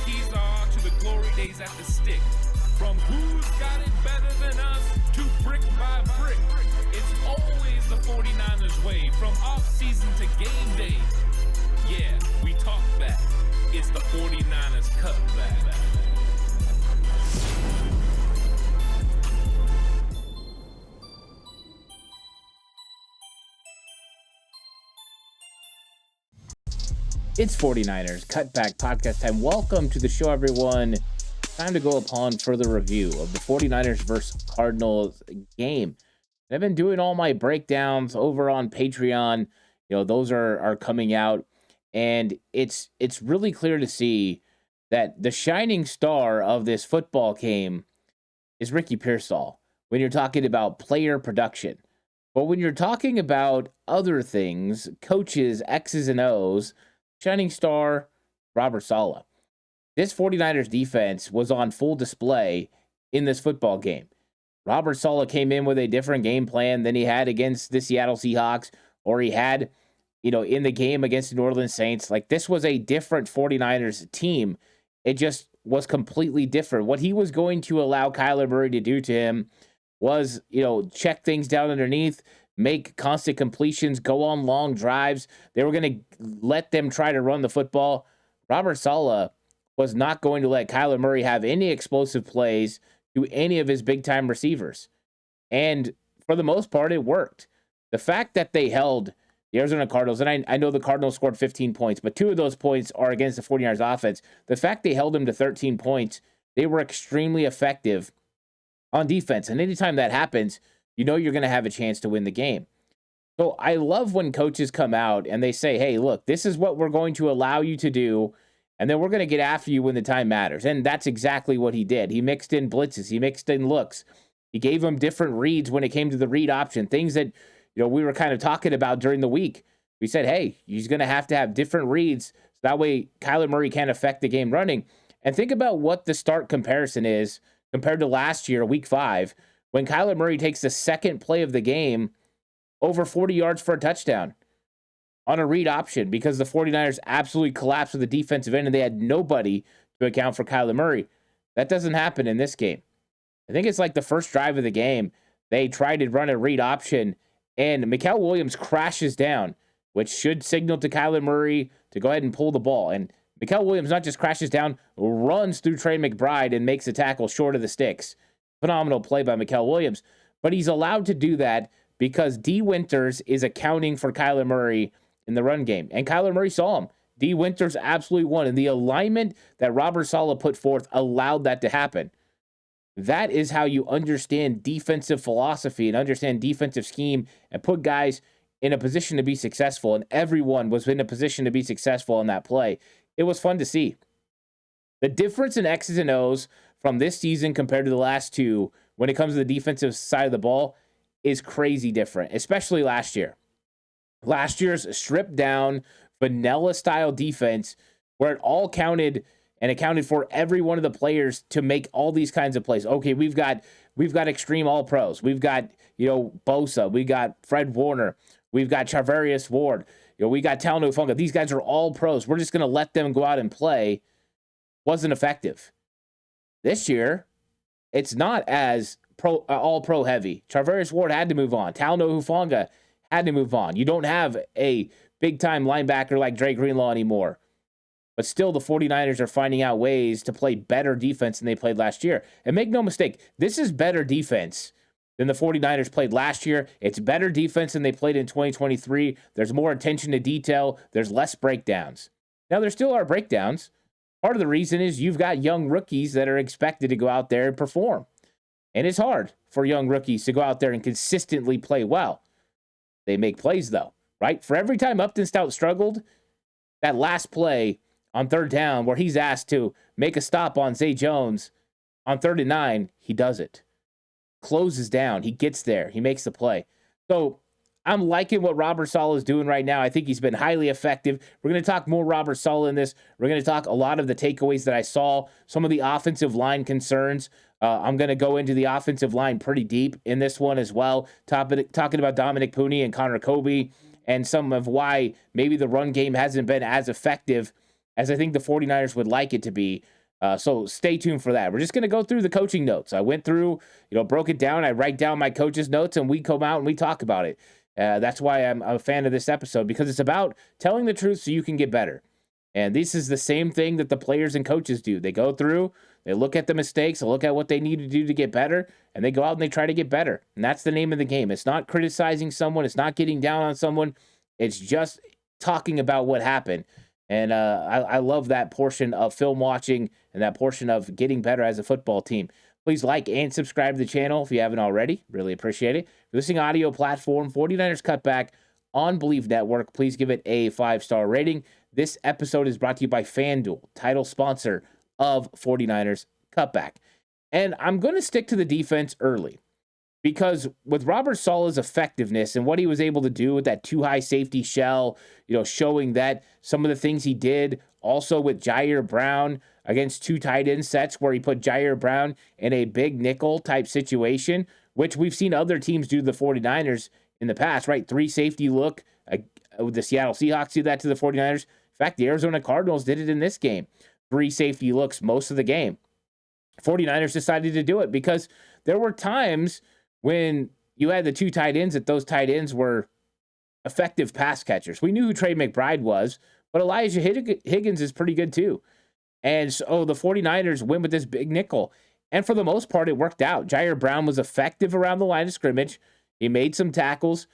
keys are to the glory days at the stick. From who's got it better than us to brick by brick. It's always the 49ers way, from off-season to game day. Yeah, we talk back. It's the 49ers Cutback. It's 49ers Cutback podcast time. Welcome to the show, everyone. Time to go upon further review of the 49ers versus Cardinals game. I've been doing all my breakdowns over on Patreon. Those are coming out, and it's really clear to see that the shining star of this football game is Ricky Pearsall when you're talking about player production. But when you're talking about other things, coaches, X's and O's, shining star, Robert Saleh. This 49ers defense was on full display in this football game. Robert Saleh came in with a different game plan than he had against the Seattle Seahawks, or he had, in the game against the New Orleans Saints. Like, this was a different 49ers team. It just was completely different. What he was going to allow Kyler Murray to do to him was, check things down underneath, make constant completions, go on long drives. They were going to let them try to run the football. Robert Saleh was not going to let Kyler Murray have any explosive plays to any of his big-time receivers. And for the most part, it worked. The fact that they held the Arizona Cardinals, and I know the Cardinals scored 15 points, but 2 of those points are against the 49ers offense. The fact they held them to 13 points, they were extremely effective on defense. And anytime that happens, you're going to have a chance to win the game. So I love when coaches come out and they say, hey, look, this is what we're going to allow you to do, and then we're going to get after you when the time matters. And that's exactly what he did. He mixed in blitzes. He mixed in looks. He gave them different reads when it came to the read option, things that we were kind of talking about during the week. We said, hey, he's going to have different reads, so that way Kyler Murray can't affect the game running. And think about what the start comparison is compared to last year, week 5, when Kyler Murray takes the second play of the game over 40 yards for a touchdown on a read option because the 49ers absolutely collapsed with the defensive end and they had nobody to account for Kyler Murray. That doesn't happen in this game. I think it's like the first drive of the game. They tried to run a read option and Mikael Williams crashes down, which should signal to Kyler Murray to go ahead and pull the ball. And Mikael Williams not just crashes down, runs through Trey McBride and makes a tackle short of the sticks. Phenomenal play by Mikael Williams. But he's allowed to do that because D. Winters is accounting for Kyler Murray in the run game. And Kyler Murray saw him. D. Winters absolutely won. And the alignment that Robert Saleh put forth allowed that to happen. That is how you understand defensive philosophy and understand defensive scheme and put guys in a position to be successful. And everyone was in a position to be successful in that play. It was fun to see. The difference in X's and O's from this season compared to the last 2 when it comes to the defensive side of the ball is crazy different, especially last year. Last year's stripped down, vanilla style defense where it all counted and accounted for every one of the players to make all these kinds of plays. Okay, we've got extreme all pros. We've got, Bosa, we got Fred Warner, we've got Charvarius Ward, we got Talanoa Hufanga. These guys are all pros. We're just going to let them go out and play. Wasn't effective. This year, it's not as all pro heavy. Charvarius Ward had to move on. Talanoa Hufanga had to move on. You don't have a big time linebacker like Dre Greenlaw anymore. But still, the 49ers are finding out ways to play better defense than they played last year. And make no mistake, this is better defense than the 49ers played last year. It's better defense than they played in 2023. There's more attention to detail. There's less breakdowns. Now, there still are breakdowns. Part of the reason is you've got young rookies that are expected to go out there and perform. And it's hard for young rookies to go out there and consistently play well. They make plays, though, right? For every time Upton Stout struggled, that last play on 3rd down where he's asked to make a stop on Zay Jones on 3rd and 9, he does it. Closes down. He gets there. He makes the play. So I'm liking what Robert Saleh is doing right now. I think he's been highly effective. We're going to talk more Robert Saleh in this. We're going to talk a lot of the takeaways that I saw, some of the offensive line concerns. I'm going to go into the offensive line pretty deep in this one as well, talking about Dominic Pooney and Connor Kobe and some of why maybe the run game hasn't been as effective as I think the 49ers would like it to be. So stay tuned for that. We're just going to go through the coaching notes. I went through, broke it down. I write down my coach's notes, and we come out and we talk about it. That's why I'm a fan of this episode, because it's about telling the truth so you can get better. And this is the same thing that the players and coaches do. They go through, they look at the mistakes, they look at what they need to do to get better, and they go out and they try to get better. And that's the name of the game. It's not criticizing someone. It's not getting down on someone. It's just talking about what happened. And I love that portion of film watching and that portion of getting better as a football team. Please like and subscribe to the channel if you haven't already. Really appreciate it. If you're listening audio platform, 49ers Cutback on Believe Network. Please give it a 5-star rating. This episode is brought to you by FanDuel, title sponsor of 49ers Cutback. And I'm going to stick to the defense early, because with Robert Saleh's effectiveness and what he was able to do with that too high safety shell, showing that some of the things he did also with Jair Brown against two tight end sets where he put Jair Brown in a big nickel type situation, which we've seen other teams do to the 49ers in the past, right? 3 safety look. The Seattle Seahawks do that to the 49ers. In fact, the Arizona Cardinals did it in this game. 3 safety looks most of the game. 49ers decided to do it because there were times when you had the 2 tight ends that those tight ends were effective pass catchers. We knew who Trey McBride was, but Elijah Higgins is pretty good too. And so the 49ers win with this big nickel. And for the most part, it worked out. Jair Brown was effective around the line of scrimmage. He made some tackles.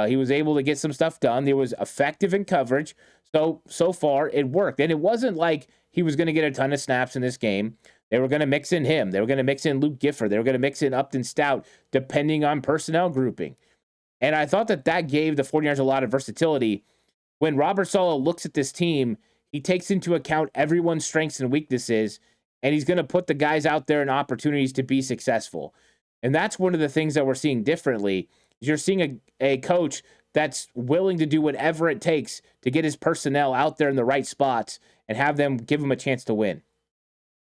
He was able to get some stuff done. He was effective in coverage. So far, it worked. And it wasn't like he was going to get a ton of snaps in this game. They were going to mix in him. They were going to mix in Luke Gifford. They were going to mix in Upton Stout, depending on personnel grouping. And I thought that gave the 49ers a lot of versatility. When Robert Saleh looks at this team, he takes into account everyone's strengths and weaknesses, and he's going to put the guys out there in opportunities to be successful. And that's one of the things that we're seeing differently. You're seeing a coach that's willing to do whatever it takes to get his personnel out there in the right spots and have them give him a chance to win.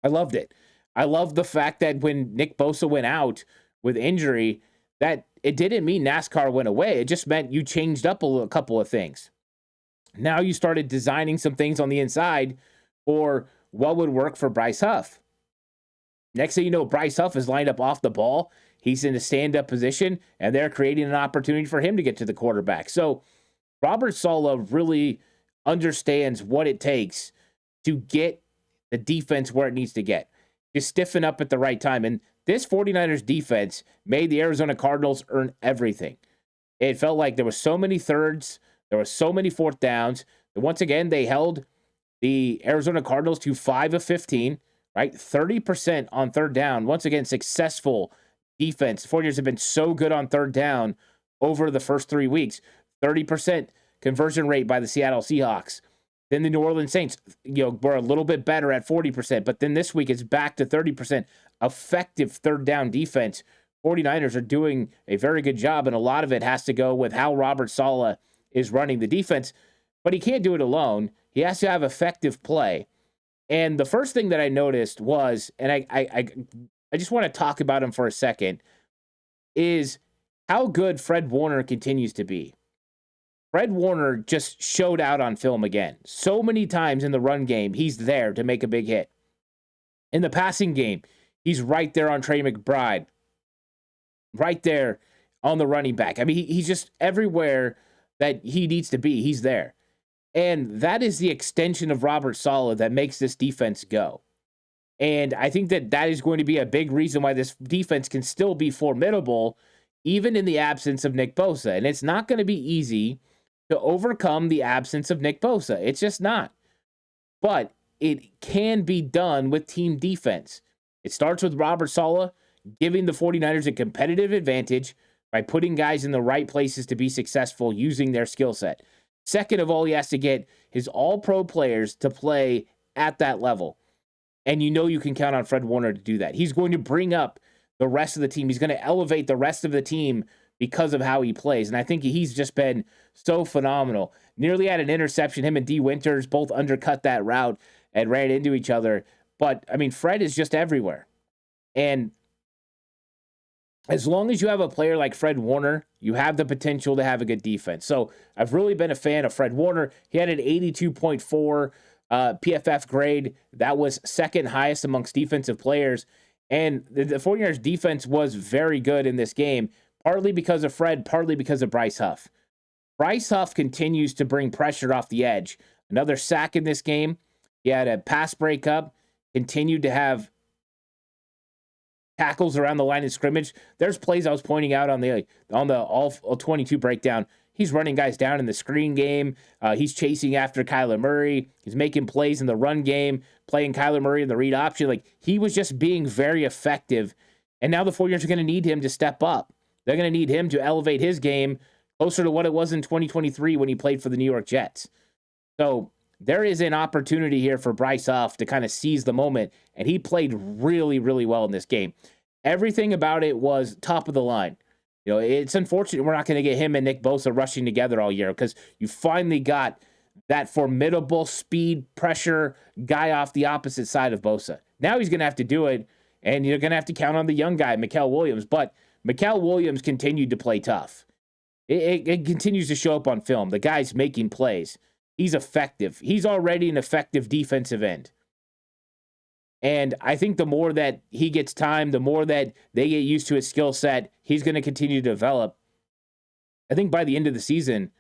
I loved it. I loved the fact that when Nick Bosa went out with injury, that it didn't mean NASCAR went away. It just meant you changed up a couple of things. Now you started designing some things on the inside for what would work for Bryce Huff. Next thing you know, Bryce Huff is lined up off the ball. He's in a stand-up position, and they're creating an opportunity for him to get to the quarterback. So Robert Saleh really understands what it takes to get the defense where it needs to get, to stiffen up at the right time. And this 49ers defense made the Arizona Cardinals earn everything. It felt like there were so many thirds, there were so many fourth downs. And once again, they held the Arizona Cardinals to 5 of 15, right? 30% on third down. Once again, successful defense. 49ers have been so good on third down over the first 3 weeks. 30% conversion rate by the Seattle Seahawks. Then the New Orleans Saints, were a little bit better at 40%, but then this week it's back to 30% effective third down defense. 49ers are doing a very good job, and a lot of it has to go with how Robert Saleh is running the defense, but he can't do it alone. He has to have effective play. And the first thing that I noticed was, and I just want to talk about him for a second, is how good Fred Warner continues to be. Fred Warner just showed out on film again. So many times in the run game, he's there to make a big hit. In the passing game, he's right there on Trey McBride. Right there on the running back. I mean, he's just everywhere that he needs to be. He's there. And that is the extension of Robert Saleh that makes this defense go. And I think that is going to be a big reason why this defense can still be formidable, even in the absence of Nick Bosa. And it's not going to be easy to overcome the absence of Nick Bosa. It's just not. But it can be done with team defense. It starts with Robert Saleh giving the 49ers a competitive advantage by putting guys in the right places to be successful using their skill set. Second of all, he has to get his all-pro players to play at that level. And you can count on Fred Warner to do that. He's going to bring up the rest of the team. He's going to elevate the rest of the team because of how he plays. And I think he's just been so phenomenal. Nearly had an interception. Him and D. Winters both undercut that route and ran into each other. But, I mean, Fred is just everywhere. And as long as you have a player like Fred Warner, you have the potential to have a good defense. So I've really been a fan of Fred Warner. He had an 82.4 PFF grade. That was second highest amongst defensive players. And the 49ers defense was very good in this game, partly because of Fred, partly because of Bryce Huff. Bryce Huff continues to bring pressure off the edge. Another sack in this game. He had a pass breakup, continued to have tackles around the line of scrimmage. There's plays I was pointing out on the all 22 breakdown. He's running guys down in the screen game. He's chasing after Kyler Murray. He's making plays in the run game, playing Kyler Murray in the read option. Like, he was just being very effective. And now the 49ers are going to need him to step up. They're going to need him to elevate his game closer to what it was in 2023 when he played for the New York Jets. So there is an opportunity here for Bryce Huff to kind of seize the moment, and he played really, really well in this game. Everything about it was top of the line. You know, it's unfortunate we're not going to get him and Nick Bosa rushing together all year, because you finally got that formidable speed pressure guy off the opposite side of Bosa. Now he's going to have to do it, and you're going to have to count on the young guy, Mikael Williams. But Mikael Williams continued to play tough. It continues to show up on film. The guy's making plays. He's effective. He's already an effective defensive end. And I think the more that he gets time, the more that they get used to his skill set, he's going to continue to develop. I think by the end of the season,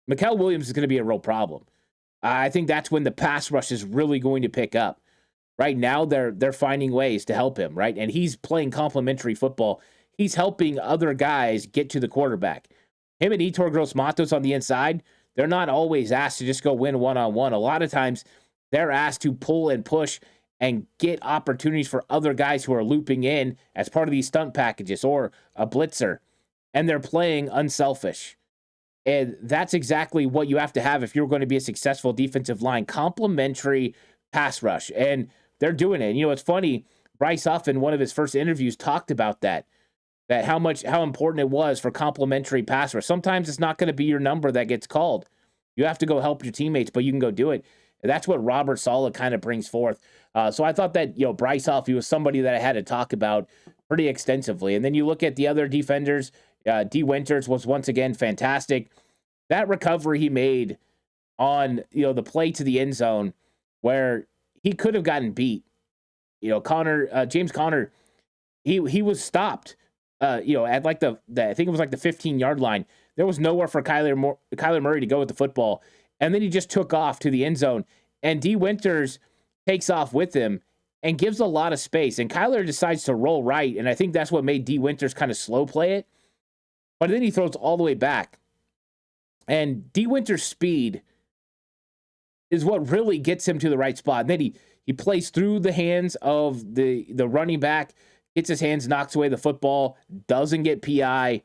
Mikael Williams is going to be a real problem. I think that's when the pass rush is really going to pick up. Right now, they're finding ways to help him, right? And he's playing complementary football. He's helping other guys get to the quarterback. Him and Yetur Gross-Matos on the inside, they're not always asked to just go win one-on-one. A lot of times, they're asked to pull and push and get opportunities for other guys who are looping in as part of these stunt packages or a blitzer. And they're playing unselfish. And that's exactly what you have to have if you're going to be a successful defensive line. Complementary pass rush. And they're doing it. You know, it's funny. Bryce Huff in one of his first interviews talked about that how important it was for complementary pass rush. Sometimes it's not going to be your number that gets called. You have to go help your teammates, but you can go do it. And that's what Robert Saleh kind of brings forth. So I thought that, Bryce Huff, he was somebody that I had to talk about pretty extensively. And then you look at the other defenders. D. Winters was once again fantastic. That recovery he made on, the play to the end zone where he could have gotten beat. James Conner, he was stopped. At like the I think it was like the 15-yard line. There was nowhere for Kyler Murray to go with the football. And then he just took off to the end zone. And D. Winters takes off with him and gives a lot of space. And Kyler decides to roll right. And I think that's what made D. Winters kind of slow play it. But then he throws all the way back. And D. Winters' speed is what really gets him to the right spot. And then he plays through the hands of the running back, gets his hands, knocks away the football, doesn't get PI.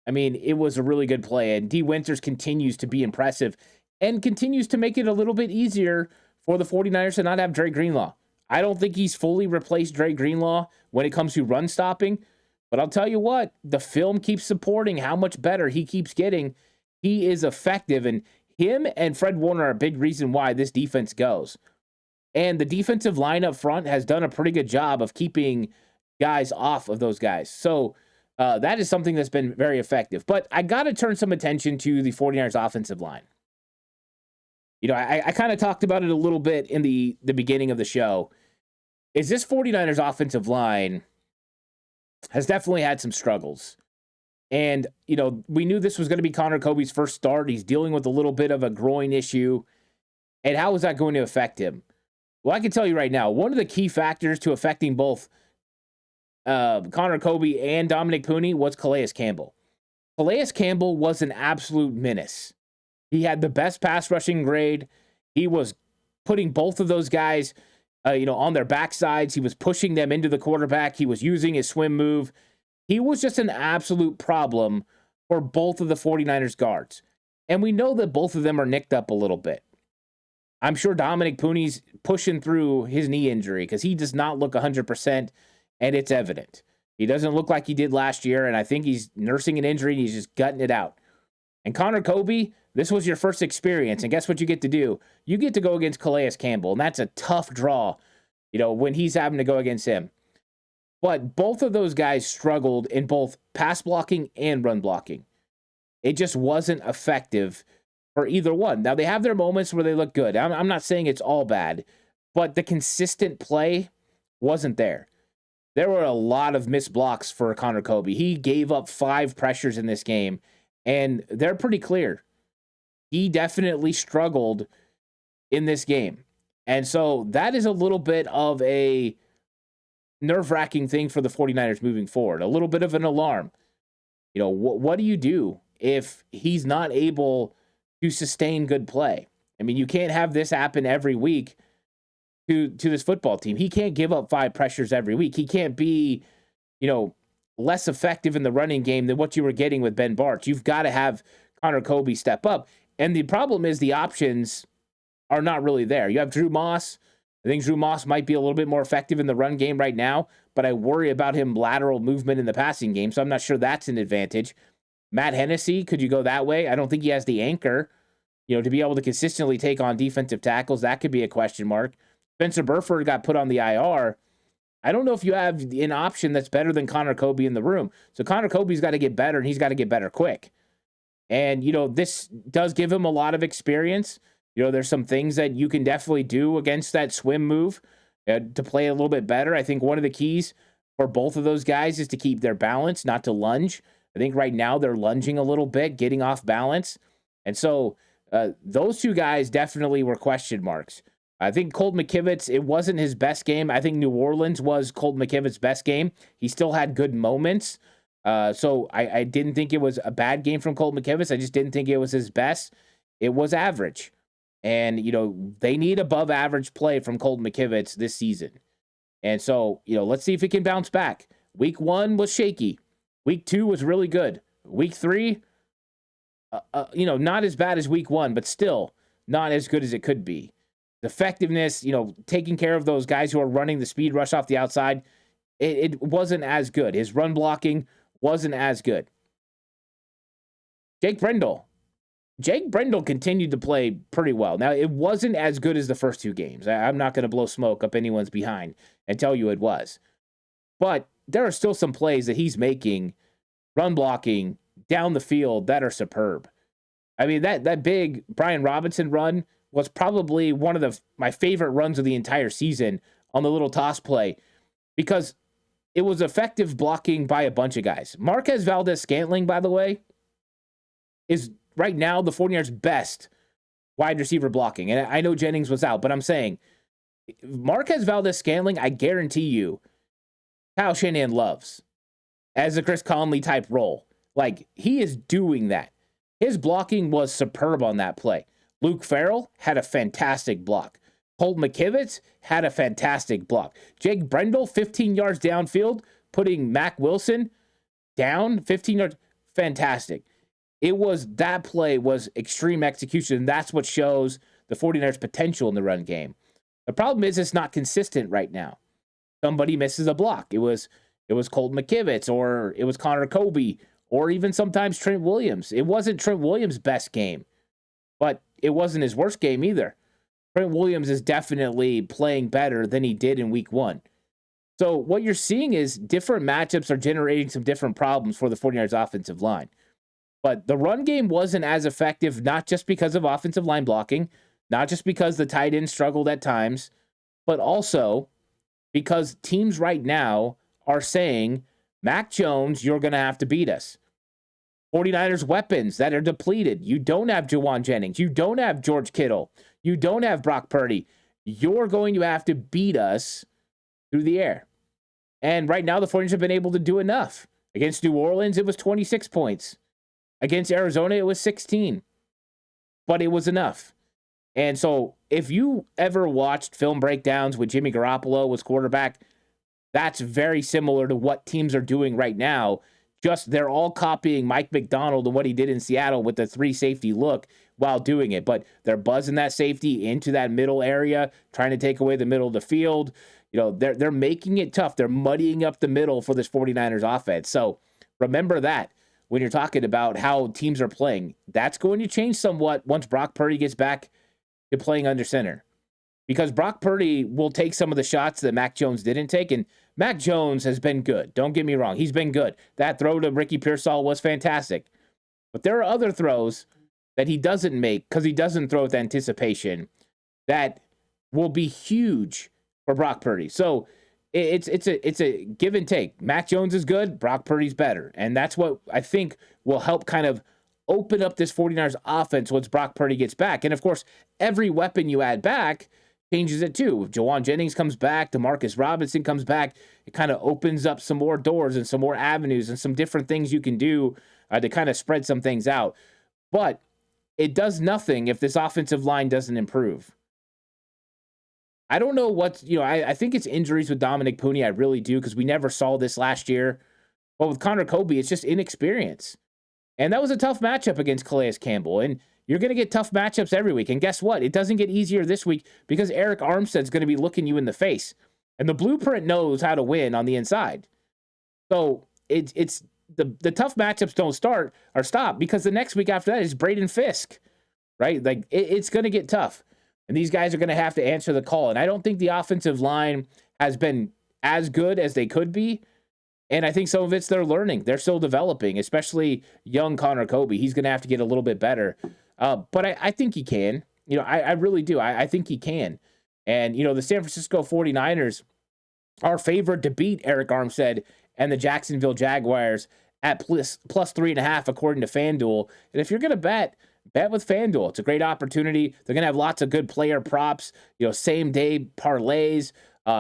I mean, it was a really good play. And D. Winters continues to be impressive and continues to make it a little bit easier for the 49ers to not have Dre Greenlaw. I don't think he's fully replaced Dre Greenlaw when it comes to run stopping. But I'll tell you what, the film keeps supporting how much better he keeps getting. He is effective. And him and Fred Warner are a big reason why this defense goes. And the defensive line up front has done a pretty good job of keeping guys off of those guys. So that is something that's been very effective. But I got to turn some attention to the 49ers offensive line. I kind of talked about it a little bit in the beginning of the show. Is this 49ers offensive line has definitely had some struggles. And, we knew this was going to be Connor Kobe's first start. He's dealing with a little bit of a groin issue. And how is that going to affect him? Well, I can tell you right now, one of the key factors to affecting both Connor Kobe and Dominic Pooney was Calais Campbell. Calais Campbell was an absolute menace. He had the best pass rushing grade. He was putting both of those guys, on their backsides. He was pushing them into the quarterback. He was using his swim move. He was just an absolute problem for both of the 49ers guards. And we know that both of them are nicked up a little bit. I'm sure Dominic Pooney's pushing through his knee injury because he does not look 100%, and it's evident. He doesn't look like he did last year, and I think he's nursing an injury, and he's just gutting it out. And Connor Kobe, this was your first experience, and guess what you get to do? You get to go against Calais Campbell, and that's a tough draw, when he's having to go against him. But both of those guys struggled in both pass blocking and run blocking. It just wasn't effective for either one. Now, they have their moments where they look good. I'm not saying it's all bad, but the consistent play wasn't there. There were a lot of missed blocks for Connor Kobe. He gave up 5 pressures in this game, and they're pretty clear. He definitely struggled in this game. And so that is a little bit of a nerve-wracking thing for the 49ers moving forward, a little bit of an alarm. You know, what do you do if he's not able to sustain good play? I mean, you can't have this happen every week to this football team. He can't give up 5 pressures every week. He can't be, less effective in the running game than what you were getting with Ben Bartch. You've got to have Connor Kobe step up. And the problem is the options are not really there. You have Drew Moss. I think Drew Moss might be a little bit more effective in the run game right now, but I worry about him lateral movement in the passing game, so I'm not sure that's an advantage. Matt Hennessy, could you go that way? I don't think he has the anchor, to be able to consistently take on defensive tackles. That could be a question mark. Spencer Burford got put on the IR. I don't know if you have an option that's better than Connor Kobe in the room. So Connor Kobe's got to get better, and he's got to get better quick. And, this does give him a lot of experience. There's some things that you can definitely do against that swim move to play a little bit better. I think one of the keys for both of those guys is to keep their balance, not to lunge. I think right now they're lunging a little bit, getting off balance. And so those two guys definitely were question marks. I think Colt McKivitz, it wasn't his best game. I think New Orleans was Colt McKivitz's best game. He still had good moments. So I didn't think it was a bad game from Colt McKivitz. I just didn't think it was his best. It was average. And, they need above average play from Colt McKivitz this season. And so, let's see if he can bounce back. Week 1 was shaky. Week 2 was really good. Week 3, not as bad as week 1, but still not as good as it could be. The effectiveness, taking care of those guys who are running the speed rush off the outside, it wasn't as good. His run blocking wasn't as good. Jake Brendel continued to play pretty well. Now, it wasn't as good as the first 2 games. I'm not going to blow smoke up anyone's behind and tell you it was. But there are still some plays that he's making, run blocking, down the field, that are superb. I mean, that big Brian Robinson run was probably one of my favorite runs of the entire season on the little toss play because it was effective blocking by a bunch of guys. Marquez Valdez-Scantling, by the way, is right now the 49ers' best wide receiver blocking. And I know Jennings was out, but I'm saying Marquez Valdez-Scantling, I guarantee you, Kyle Shanahan loves as a Chris Conley type role. Like, he is doing that. His blocking was superb on that play. Luke Farrell had a fantastic block. Colt McKivitz had a fantastic block. Jake Brendel, 15 yards downfield, putting Mac Wilson down 15 yards. Fantastic. That play was extreme execution, and that's what shows the 49ers' potential in the run game. The problem is it's not consistent right now. Somebody misses a block. It was Colt McKivitz, or it was Connor Kobe, or even sometimes Trent Williams. It wasn't Trent Williams' best game, but it wasn't his worst game either. Trent Williams is definitely playing better than he did in week 1. So what you're seeing is different matchups are generating some different problems for the 49ers offensive line. But the run game wasn't as effective, not just because of offensive line blocking, not just because the tight end struggled at times, but also because teams right now are saying, Mac Jones, you're going to have to beat us. 49ers weapons that are depleted. You don't have Juwan Jennings. You don't have George Kittle. You don't have Brock Purdy. You're going to have to beat us through the air. And right now, the 49ers have been able to do enough. Against New Orleans, it was 26 points. Against Arizona, it was 16. But it was enough. And so if you ever watched film breakdowns with Jimmy Garoppolo was quarterback, that's very similar to what teams are doing right now. Just they're all copying Mike McDonald and what he did in Seattle with the 3 safety look while doing it. But they're buzzing that safety into that middle area, trying to take away the middle of the field. They're making it tough. They're muddying up the middle for this 49ers offense. So remember that when you're talking about how teams are playing. That's going to change somewhat once Brock Purdy gets back to playing under center. Because Brock Purdy will take some of the shots that Mac Jones didn't take, and Mac Jones has been good. Don't get me wrong. He's been good. That throw to Ricky Pearsall was fantastic. But there are other throws that he doesn't make because he doesn't throw with anticipation that will be huge for Brock Purdy. So it's a give and take. Mac Jones is good, Brock Purdy's better. And that's what I think will help kind of open up this 49ers offense once Brock Purdy gets back. And of course, every weapon you add back changes it too. If Jawan Jennings comes back, Demarcus Robinson comes back, it kind of opens up some more doors and some more avenues and some different things you can do to kind of spread some things out. But it does nothing if this offensive line doesn't improve. I don't know what, I think it's injuries with Dominic Pooney. I really do, because we never saw this last year. But with Connor Kobe, it's just inexperience. And that was a tough matchup against Calais Campbell. And you're going to get tough matchups every week. And guess what? It doesn't get easier this week because Eric Armstead's going to be looking you in the face. And the blueprint knows how to win on the inside. So it's the tough matchups don't start or stop, because the next week after that is Braden Fisk, right? Like it's going to get tough. And these guys are going to have to answer the call. And I don't think the offensive line has been as good as they could be. And I think some of it's they're learning. They're still developing, especially young Connor Kobe. He's going to have to get a little bit better. But I think he can. I really do. I think he can. And, the San Francisco 49ers are favored to beat Eric Armstead and the Jacksonville Jaguars at plus 3.5, according to FanDuel. And if you're going to bet with FanDuel. It's a great opportunity. They're going to have lots of good player props, same day parlays.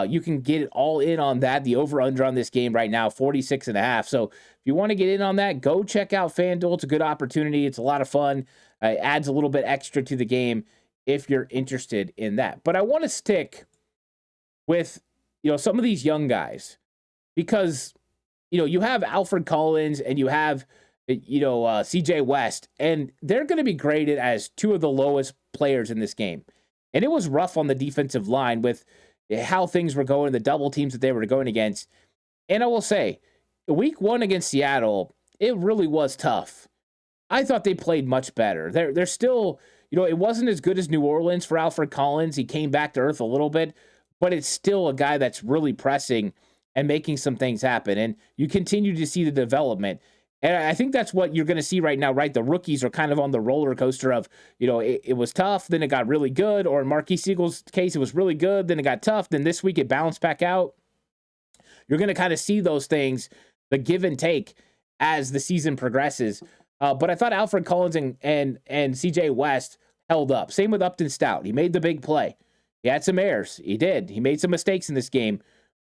You can get it all in on that. The over-under on this game right now, 46.5. So if you want to get in on that, go check out FanDuel. It's a good opportunity. It's a lot of fun. It adds a little bit extra to the game if you're interested in that. But I want to stick with, some of these young guys, because, you have Alfred Collins and you have CJ West, and they're going to be graded as two of the lowest players in this game. And it was rough on the defensive line with how things were going, the double teams that they were going against. And I will say, week 1 against Seattle, it really was tough. I thought they played much better. They're still, it wasn't as good as New Orleans for Alfred Collins. He came back to earth a little bit, but it's still a guy that's really pressing and making some things happen. And you continue to see the development. And I think that's what you're going to see right now, right? The rookies are kind of on the roller coaster of, it was tough, then it got really good. Or in Marquise Siegel's case, it was really good, then it got tough. Then this week it bounced back out. You're going to kind of see those things, the give and take as the season progresses. But I thought Alfred Collins and CJ West held up. Same with Upton Stout. He made the big play. He had some errors. He did. He made some mistakes in this game.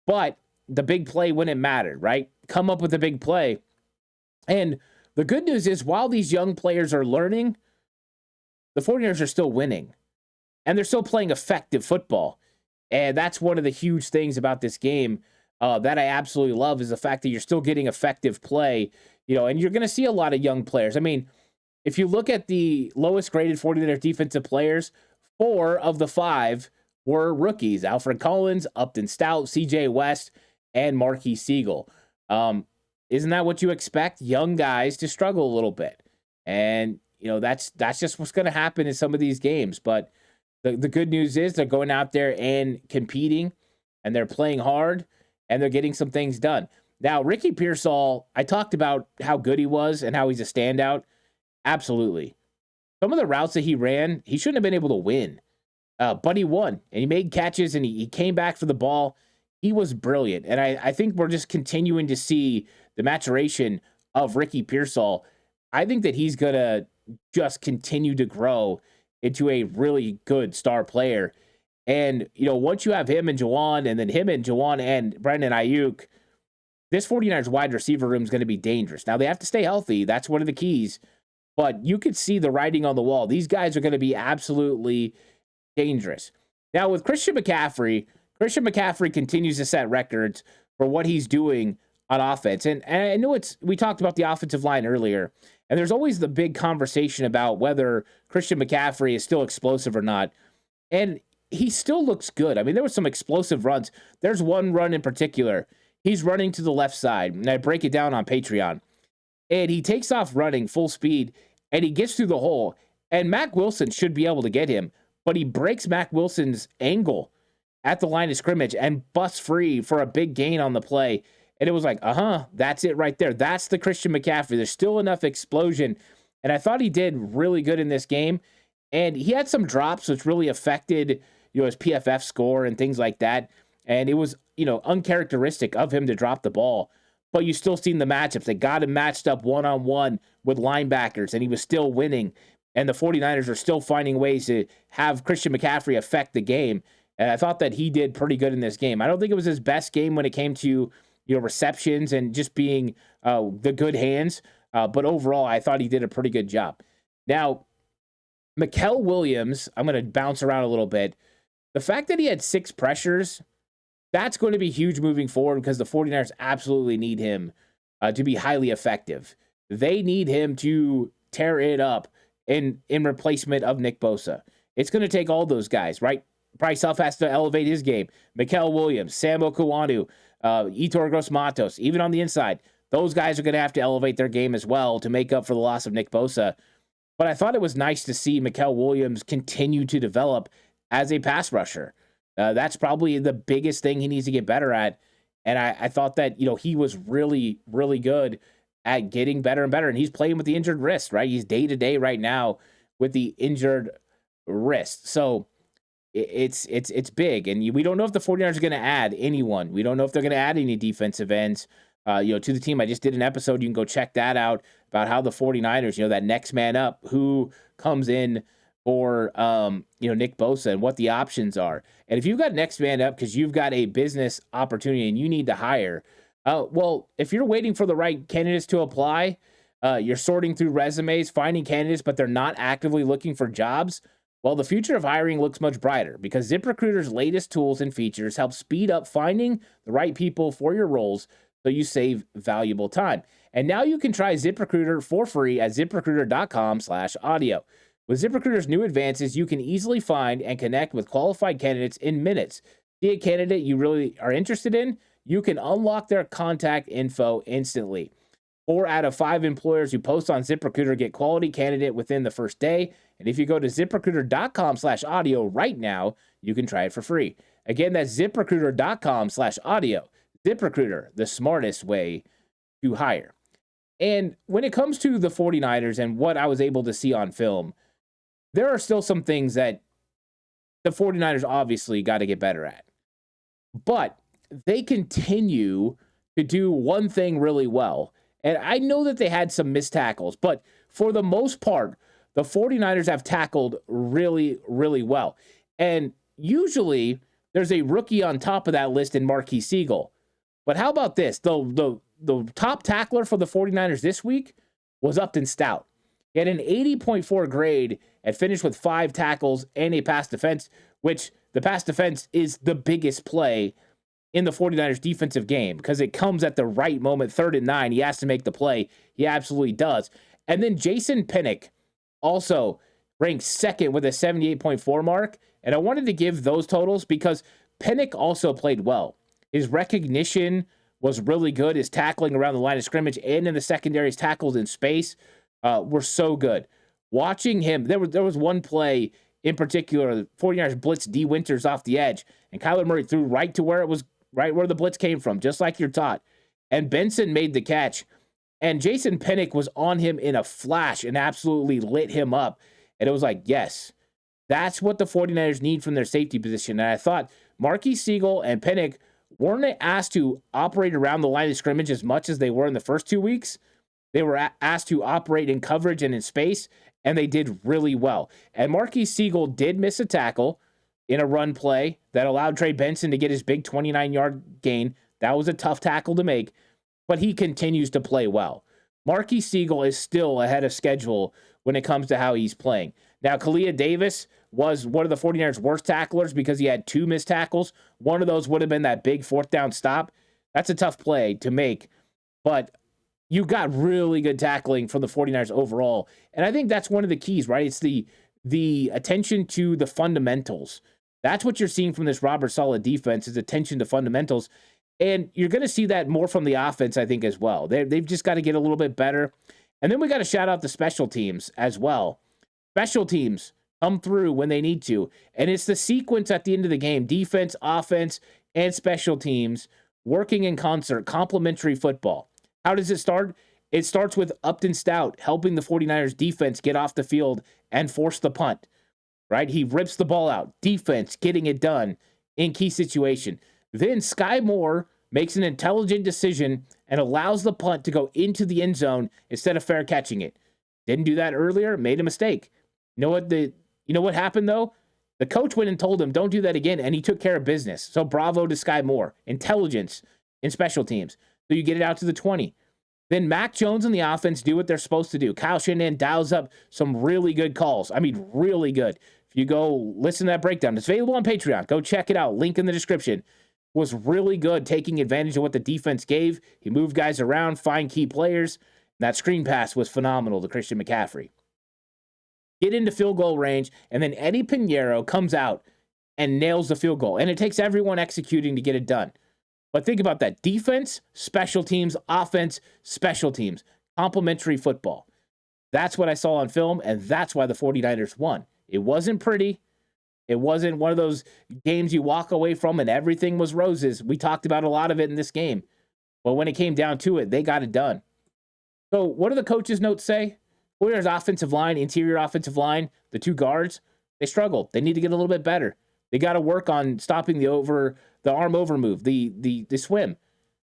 But the big play when it mattered, right? Come up with a big play. And the good news is, while these young players are learning, the 49ers are still winning. And they're still playing effective football. And that's one of the huge things about this game that I absolutely love, is the fact that you're still getting effective play. And you're going to see a lot of young players. I mean, if you look at the lowest graded 49ers defensive players, 4 of the 5 were rookies: Alfred Collins, Upton Stout, CJ West, and Marquise Siegel. Isn't that what you expect? Young guys to struggle a little bit. And, that's just what's going to happen in some of these games. But the good news is they're going out there and competing, and they're playing hard, and they're getting some things done. Now, Ricky Pearsall, I talked about how good he was and how he's a standout. Absolutely. Some of the routes that he ran, he shouldn't have been able to win. But he won, and he made catches, and he came back for the ball. He was brilliant. And I think we're just continuing to see the maturation of Ricky Pearsall. I think that he's going to just continue to grow into a really good star player. And, once you have him and Jawan, and then him and Jawan and Brandon Ayuk, this 49ers wide receiver room is going to be dangerous. Now, they have to stay healthy. That's one of the keys. But you could see the writing on the wall. These guys are going to be absolutely dangerous. Now, with Christian McCaffrey continues to set records for what he's doing on offense. And I know we talked about the offensive line earlier, and there's always the big conversation about whether Christian McCaffrey is still explosive or not. And he still looks good. I mean, there were some explosive runs. There's one run in particular. He's running to the left side, and I break it down on Patreon. And he takes off running full speed, and he gets through the hole. And Mac Wilson should be able to get him, but he breaks Mac Wilson's angle at the line of scrimmage and busts free for a big gain on the play. And it was like, that's it right there. That's the Christian McCaffrey. There's still enough explosion And I thought he did really good in this game. And he had some drops, which really affected, his PFF score and things like that. And it was, uncharacteristic of him to drop the ball. But you still seen the matchups. They got him matched up one-on-one with linebackers, and he was still winning. And the 49ers are still finding ways to have Christian McCaffrey affect the game. And I thought that he did pretty good in this game. I don't think it was his best game when it came to, receptions and just being the good hands. But overall, I thought he did a pretty good job. Now, Mikael Williams, I'm going to bounce around a little bit. The fact that he had 6 pressures, that's going to be huge moving forward because the 49ers absolutely need him to be highly effective. They need him to tear it up in replacement of Nick Bosa. It's going to take all those guys, right? Bryce Huff has to elevate his game. Mikael Williams, Sam Okuanu, Yetur Gross-Matos, even on the inside, those guys are going to have to elevate their game as well to make up for the loss of Nick Bosa. But I thought it was nice to see Mikael Williams continue to develop as a pass rusher. That's probably the biggest thing he needs to get better at. And I thought that, he was really, really good at getting better and better. And he's playing with the injured wrist, right? He's day-to-day right now with the injured wrist. So it's big. And we don't know if the 49ers are going to add anyone. We don't know if they're going to add any defensive ends, to the team. I just did an episode. You can go check that out about how the 49ers, that next man up, who comes in for, Nick Bosa and what the options are. And if you've got next man up because you've got a business opportunity and you need to hire, well, if you're waiting for the right candidates to apply, you're sorting through resumes, finding candidates, but they're not actively looking for jobs, well, the future of hiring looks much brighter because ZipRecruiter's latest tools and features help speed up finding the right people for your roles so you save valuable time. And now you can try ZipRecruiter for free at ZipRecruiter.com/audio. With ZipRecruiter's new advances, you can easily find and connect with qualified candidates in minutes. See a candidate you really are interested in? You can unlock their contact info instantly. 4 out of 5 employers who post on ZipRecruiter get quality candidate within the first day. And if you go to ZipRecruiter.com/audio right now, you can try it for free. Again, that's ZipRecruiter.com/audio. ZipRecruiter, the smartest way to hire. And when it comes to the 49ers and what I was able to see on film, there are still some things that the 49ers obviously got to get better at. But they continue to do one thing really well. And I know that they had some missed tackles, but for the most part, the 49ers have tackled really, really well. And usually there's a rookie on top of that list in Marquis Siegel. But how about this? The top tackler for the 49ers this week was Upton Stout. He had an 80.4 grade and finished with 5 tackles and a pass defense, which the pass defense is the biggest play in the 49ers defensive game because it comes at the right moment, 3rd and 9. He has to make the play. He absolutely does. And then Jason Pinnock also ranked 2nd with a 78.4 mark. And I wanted to give those totals because Pinnock also played well. His recognition was really good. His tackling around the line of scrimmage and in the secondary, his tackles in space were so good. Watching him, there was one play in particular, the 49ers blitzed D. Winters off the edge, and Kyler Murray threw right to where it was, right where the blitz came from, just like you're taught. And Benson made the catch, and Jason Pinnock was on him in a flash and absolutely lit him up. And it was like, yes, that's what the 49ers need from their safety position. And I thought Marquis Siegel and Pinnock weren't asked to operate around the line of scrimmage as much as they were in the first 2 weeks. They were asked to operate in coverage and in space, and they did really well. And Marquis Siegel did miss a tackle in a run play that allowed Trey Benson to get his big 29-yard gain. That was a tough tackle to make, but he continues to play well. Marquis Siegel is still ahead of schedule when it comes to how he's playing. Now, Kalia Davis was one of the 49ers' worst tacklers because he had 2 missed tackles. One of those would have been that big 4th down stop. That's a tough play to make, but you got really good tackling from the 49ers overall. And I think that's one of the keys, right? It's the attention to the fundamentals. That's what you're seeing from this Robert Saleh defense is attention to fundamentals. And you're going to see that more from the offense, I think, as well. They've just got to get a little bit better. And then we got to shout out the special teams as well. Special teams come through when they need to. And it's the sequence at the end of the game, defense, offense, and special teams working in concert, complementary football. How does it start? It starts with Upton Stout helping the 49ers defense get off the field and force the punt, right? He rips the ball out. Defense getting it done in key situation. Then Sky Moore makes an intelligent decision and allows the punt to go into the end zone instead of fair catching it. Didn't do that earlier, made a mistake. You know what happened though? The coach went and told him, don't do that again, and he took care of business. So bravo to Sky Moore. Intelligence in special teams. So you get it out to the 20. Then Mac Jones and the offense do what they're supposed to do. Kyle Shanahan dials up some really good calls. I mean, really good. If you go listen to that breakdown, it's available on Patreon. Go check it out. Link in the description. Was really good, taking advantage of what the defense gave. He moved guys around, find key players. That screen pass was phenomenal to Christian McCaffrey. Get into field goal range, and then Eddie Pinheiro comes out and nails the field goal. And it takes everyone executing to get it done. But think about that. Defense, special teams, offense, special teams. Complementary football. That's what I saw on film, and that's why the 49ers won. It wasn't pretty. It wasn't one of those games you walk away from and everything was roses. We talked about a lot of it in this game. But when it came down to it, they got it done. So what do the coaches' notes say? 49ers offensive line, interior offensive line, the two guards, they struggled. They need to get a little bit better. They got to work on stopping the arm over move, the swim.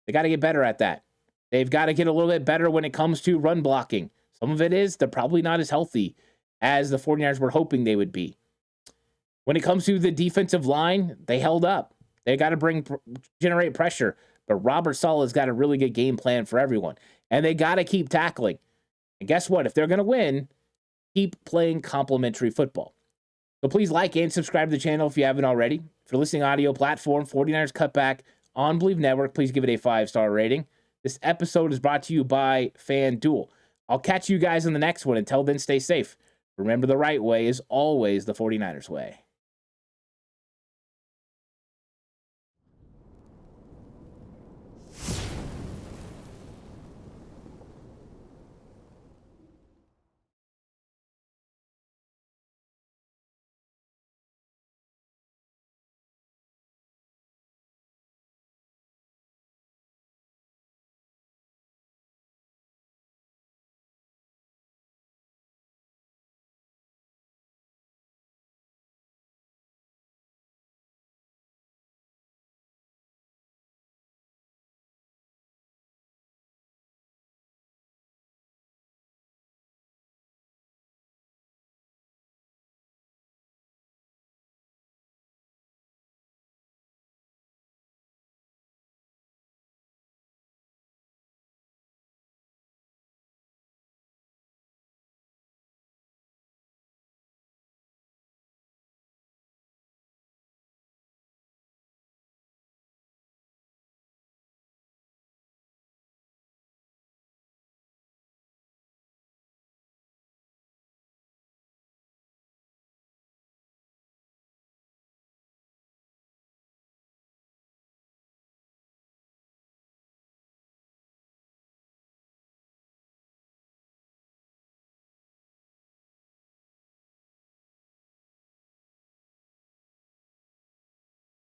They got to get better at that. They've got to get a little bit better when it comes to run blocking. Some of it is they're probably not as healthy as the 49ers were hoping they would be. When it comes to the defensive line, they held up. They got to generate pressure. But Robert Saleh's got a really good game plan for everyone. And they got to keep tackling. And guess what? If they're going to win, keep playing complementary football. So please like and subscribe to the channel if you haven't already. If you're listening audio platform, 49ers Cutback on Believe Network, please give it a 5-star rating. This episode is brought to you by FanDuel. I'll catch you guys in the next one. Until then, stay safe. Remember, the right way is always the 49ers way.